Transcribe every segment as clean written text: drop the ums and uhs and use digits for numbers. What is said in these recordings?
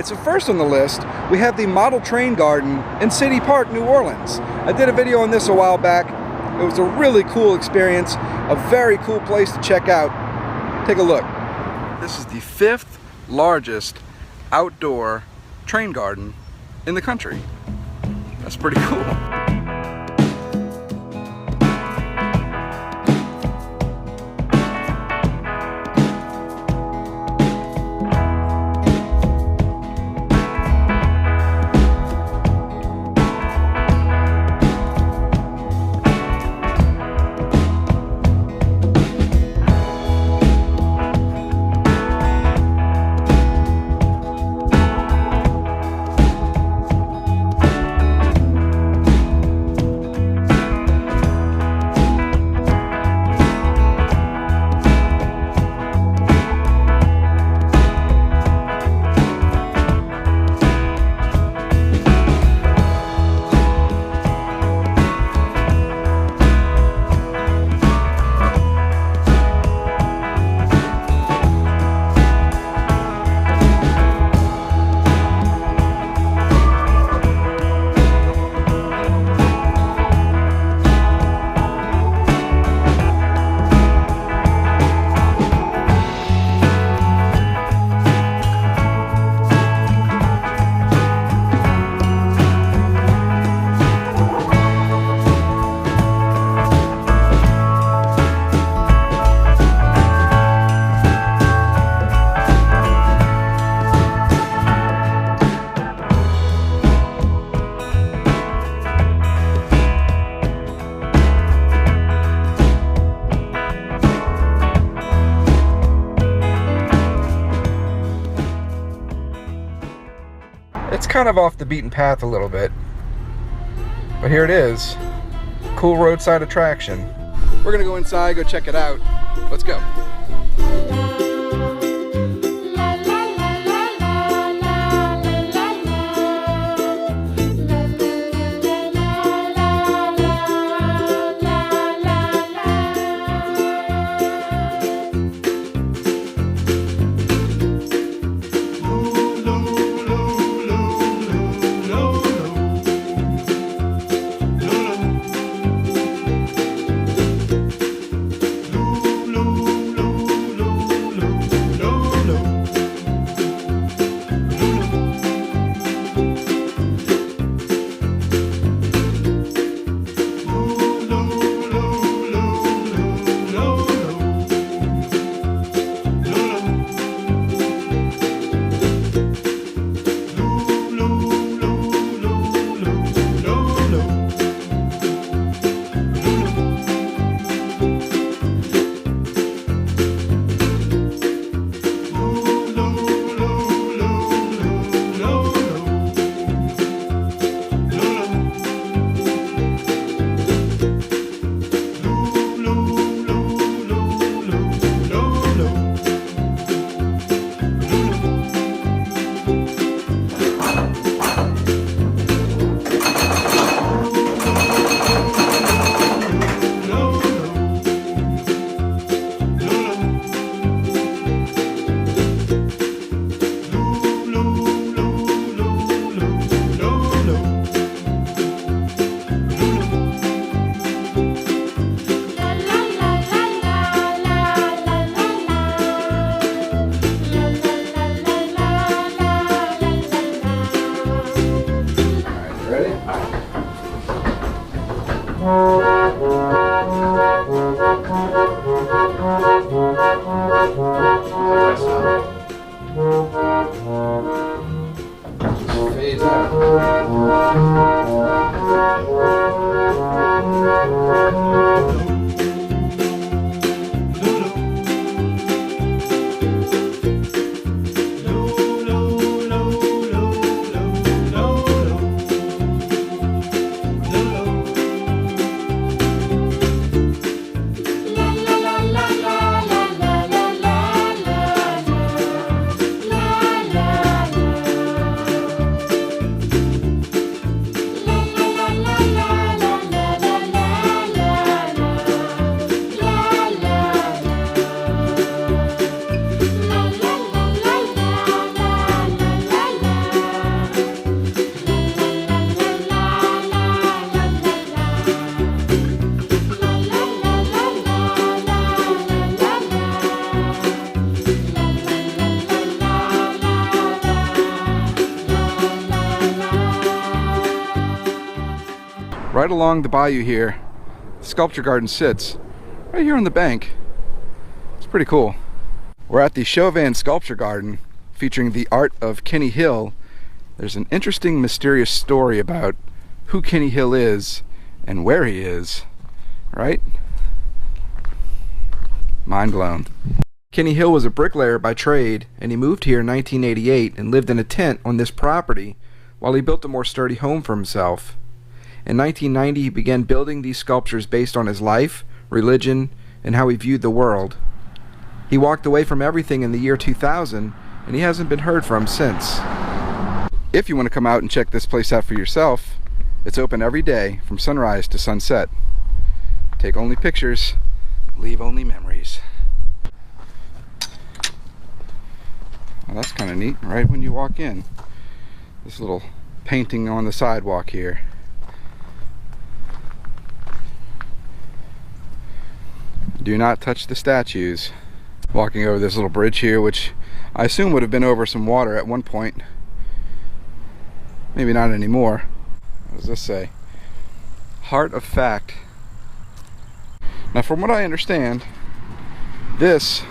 Alright, so first on the list, we have the model train garden in City Park, New Orleans. I did a video on this a while back. It was a really cool experience, a very cool place to check out. Take a look. This is the 5th largest outdoor train garden in the country. That's pretty cool. It's kind of off the beaten path a little bit, but here it is. Cool roadside attraction. We're gonna go inside, go check it out. Let's go. Fades out. Right along the bayou here, the sculpture garden sits right here on the bank. It's pretty cool. We're at the Chauvin sculpture garden featuring the art of Kenny Hill. There's an interesting, mysterious story about who Kenny Hill is and where he is, right? Mind blown. Kenny Hill was a bricklayer by trade, and he moved here in 1988 and lived in a tent on this property while he built a more sturdy home for himself. In 1990, he began building these sculptures based on his life, religion, and how he viewed the world. He walked away from everything in the year 2000, and he hasn't been heard from since. If you want to come out and check this place out for yourself, it's open every day from sunrise to sunset. Take only pictures, leave only memories. Well, that's kind of neat, right when you walk in. This little painting on the sidewalk here. Do not touch the statues. Walking over this little bridge here, which I assume would have been over some water at one point. Maybe not anymore. What does this say? Heart of Fact. Now, from what I understand, this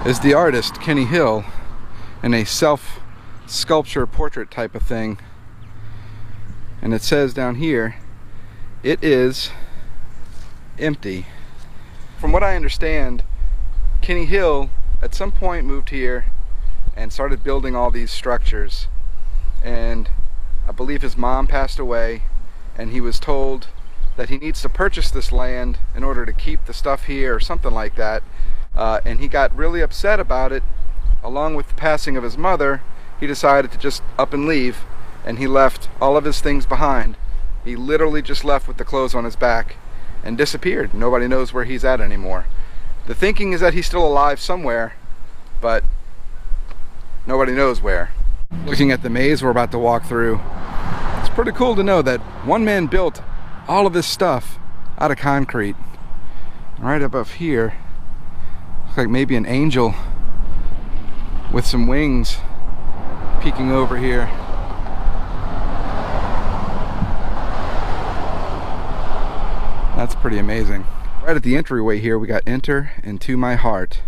is the artist Kenny Hill in a self-sculpture portrait type of thing. And it says down here, it is empty. From what I understand, Kenny Hill at some point moved here and started building all these structures. And I believe his mom passed away, and he was told that he needs to purchase this land in order to keep the stuff here or something like that. And he got really upset about it. Along with the passing of his mother, he decided to just up and leave, and he left all of his things behind. He literally just left with the clothes on his back and disappeared. Nobody knows where he's at anymore. The thinking is that he's still alive somewhere, but nobody knows where. Looking at the maze we're about to walk through, it's pretty cool to know that one man built all of this stuff out of concrete. Right above here, looks like maybe an angel with some wings peeking over here. That's pretty amazing. Right at the entryway here, we got "Enter into my heart,"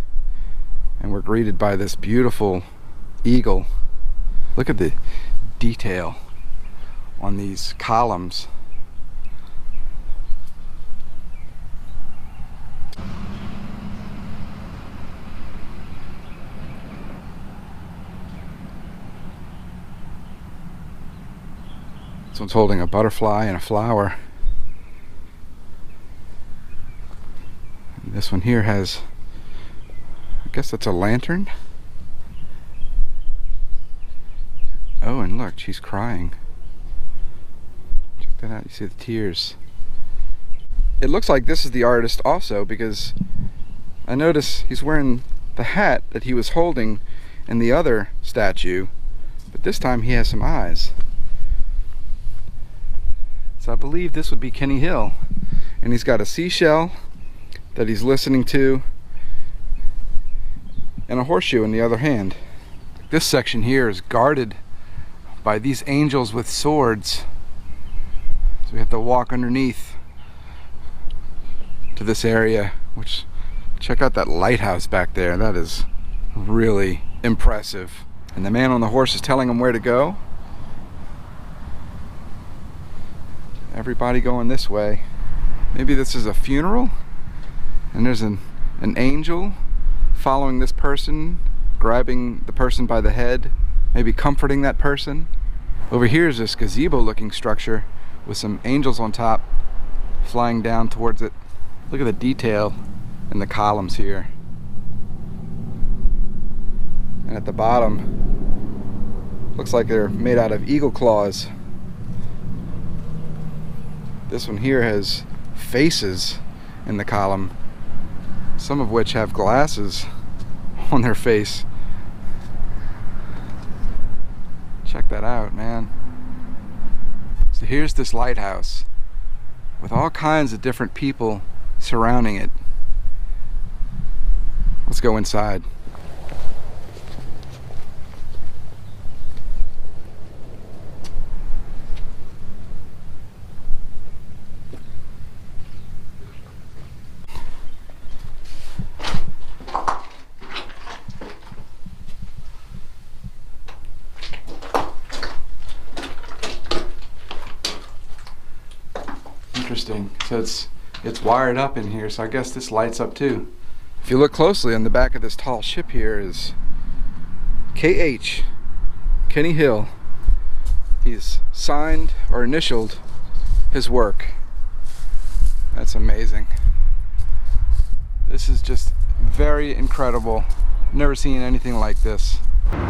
and we're greeted by this beautiful eagle. Look at the detail on these columns. This one's holding a butterfly and a flower. This one here has, I guess that's a lantern. Oh, and look, she's crying. Check that out, you see the tears. It looks like this is the artist also, because I notice he's wearing the hat that he was holding in the other statue, but this time he has some eyes. So I believe this would be Kenny Hill. And he's got a seashell that he's listening to, and a horseshoe in the other hand. This section here is guarded by these angels with swords, so we have to walk underneath to this area. Which, check out that lighthouse back there. That is really impressive. And the man on the horse is telling him where to go. Everybody going this way. Maybe this is a funeral, and there's an angel following this person, grabbing the person by the head, maybe comforting that person. Over here is this gazebo looking structure with some angels on top flying down towards it. Look at the detail in the columns here. And at the bottom, looks like they're made out of eagle claws. This one here has faces in the column, some of which have glasses on their face. Check that out, man. So here's this lighthouse with all kinds of different people surrounding it. Let's go inside. Interesting. So it's wired up in here, so I guess this lights up too. If you look closely, on the back of this tall ship here is KH, Kenny Hill. He's signed or initialed his work. That's amazing. This is just very incredible. Never seen anything like this.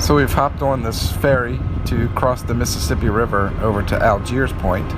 So we've hopped on this ferry to cross the Mississippi River over to Algiers Point.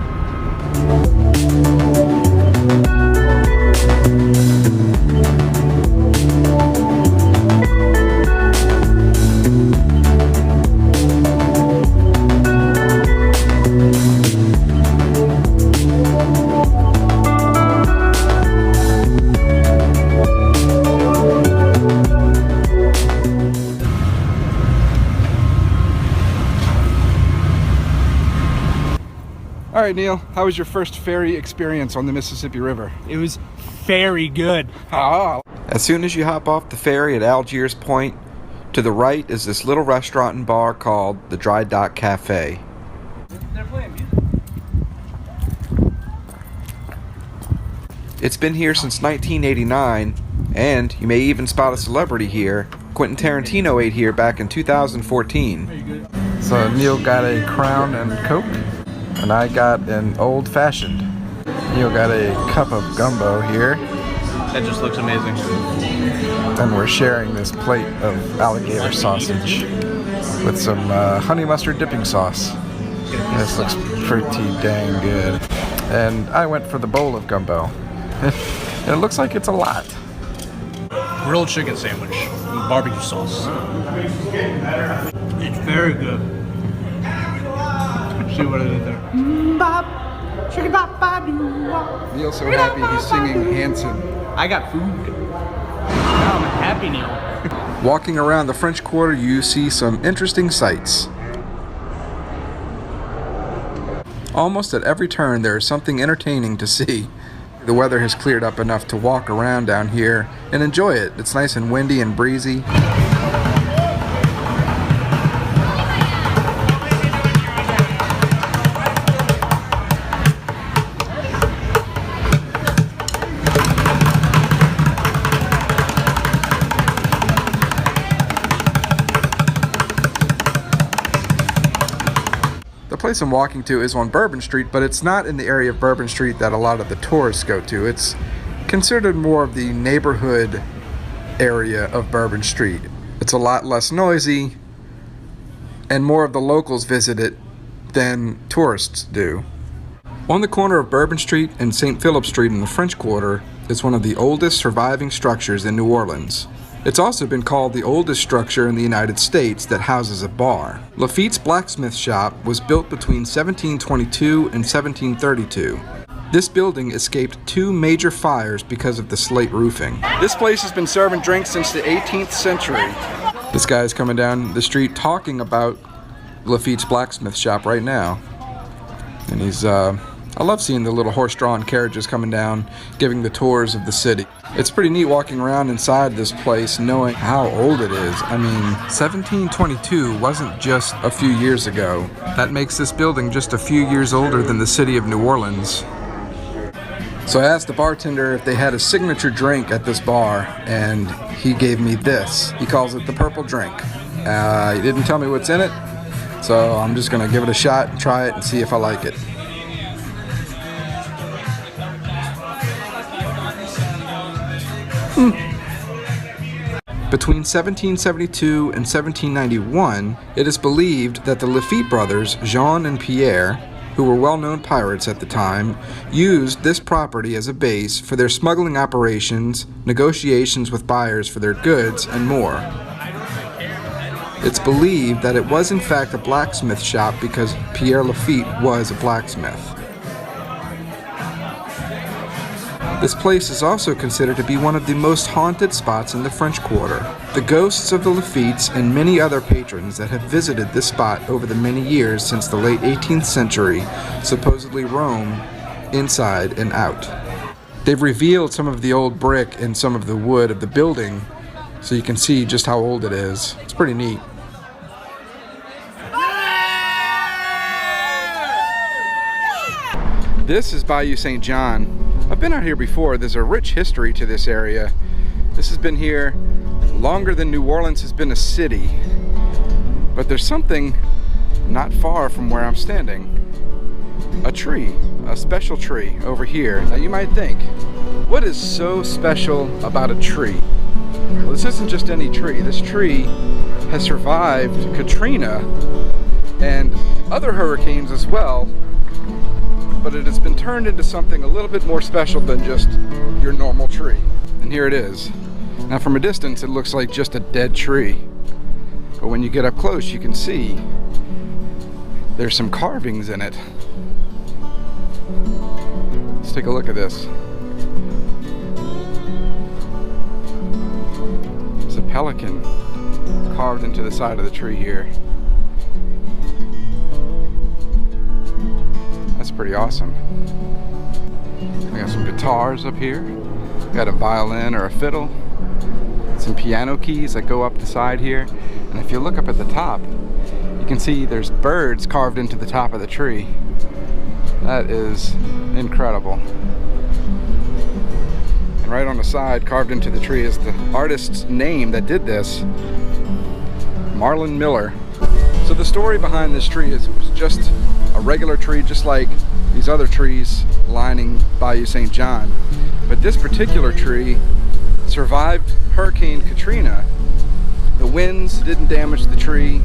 All right, Neil, how was your first ferry experience on the Mississippi River? It was very good. Oh. As soon as you hop off the ferry at Algiers Point, to the right is this little restaurant and bar called the Dry Dock Cafe. They're playing music. It's been here since 1989, and you may even spot a celebrity here. Quentin Tarantino ate here back in 2014. So Neil got a Crown and Coke, and I got an Old Fashioned. Neil got a cup of gumbo here. That just looks amazing. And we're sharing this plate of alligator sausage with some honey mustard dipping sauce. This looks pretty dang good. And I went for the bowl of gumbo. It looks like it's a lot. Grilled chicken sandwich with barbecue sauce. It's very good. See what I did there? Neil's so happy he's singing Hanson. I got food. Now I'm happy, Neil. Walking around the French Quarter, you see some interesting sights. Almost at every turn, there is something entertaining to see. The weather has cleared up enough to walk around down here and enjoy it. It's nice and windy and breezy. The place I'm walking to is on Bourbon Street, but it's not in the area of Bourbon Street that a lot of the tourists go to. It's considered more of the neighborhood area of Bourbon Street. It's a lot less noisy, and more of the locals visit it than tourists do. On the corner of Bourbon Street and St. Philip Street in the French Quarter is one of the oldest surviving structures in New Orleans. It's also been called the oldest structure in the United States that houses a bar. Lafitte's blacksmith shop was built between 1722 and 1732. This building escaped 2 major fires because of the slate roofing. This place has been serving drinks since the 18th century. This guy's coming down the street talking about Lafitte's blacksmith shop right now. And he's, I love seeing the little horse-drawn carriages coming down, giving the tours of the city. It's pretty neat walking around inside this place knowing how old it is. I mean, 1722 wasn't just a few years ago. That makes this building just a few years older than the city of New Orleans. So I asked the bartender if they had a signature drink at this bar, and he gave me this. He calls it the purple drink. He didn't tell me what's in it, so I'm just gonna give it a shot and try it and see if I like it. Between 1772 and 1791, it is believed that the Lafitte brothers, Jean and Pierre, who were well-known pirates at the time, used this property as a base for their smuggling operations, negotiations with buyers for their goods, and more. It's believed that it was in fact a blacksmith shop because Pierre Lafitte was a blacksmith. This place is also considered to be one of the most haunted spots in the French Quarter. The ghosts of the Lafittes and many other patrons that have visited this spot over the many years since the late 18th century supposedly roam inside and out. They've revealed some of the old brick and some of the wood of the building so you can see just how old it is. It's pretty neat. This is Bayou St. John. I've been out here before. There's a rich history to this area. This has been here longer than New Orleans has been a city. But there's something not far from where I'm standing. A tree, a special tree over here. Now you might think, what is so special about a tree? Well, this isn't just any tree. This tree has survived Katrina and other hurricanes as well, but it has been turned into something a little bit more special than just your normal tree. And here it is. Now from a distance it looks like just a dead tree, but when you get up close you can see there's some carvings in it. Let's take a look at this. There's a pelican carved into the side of the tree here. That's pretty awesome. We got some guitars up here. We got a violin or a fiddle. Some piano keys that go up the side here. And if you look up at the top, you can see there's birds carved into the top of the tree. That is incredible. And right on the side, carved into the tree, is the artist's name that did this, Marlon Miller. So the story behind this tree is it was just a regular tree, just like these other trees lining Bayou St. John. But this particular tree survived Hurricane Katrina. The winds didn't damage the tree,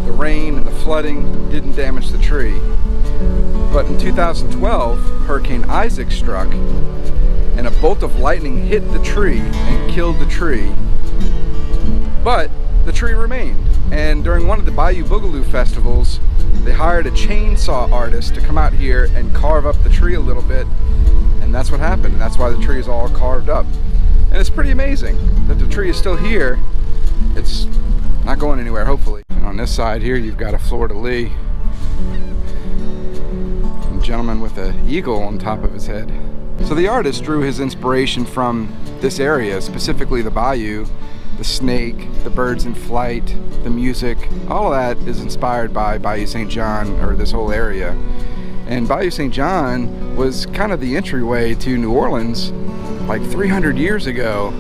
the rain and the flooding didn't damage the tree. But in 2012, Hurricane Isaac struck, and a bolt of lightning hit the tree and killed the tree. But the tree remained, and during one of the Bayou Boogaloo festivals, they hired a chainsaw artist to come out here and carve up the tree a little bit, and that's what happened, and that's why the tree is all carved up. And it's pretty amazing that the tree is still here. It's not going anywhere, hopefully. And on this side here, you've got a fleur-de-lis. A gentleman with an eagle on top of his head. So the artist drew his inspiration from this area, specifically the bayou, the snake, the birds in flight, the music. All of that is inspired by Bayou St. John, or this whole area. And Bayou St. John was kind of the entryway to New Orleans like 300 years ago.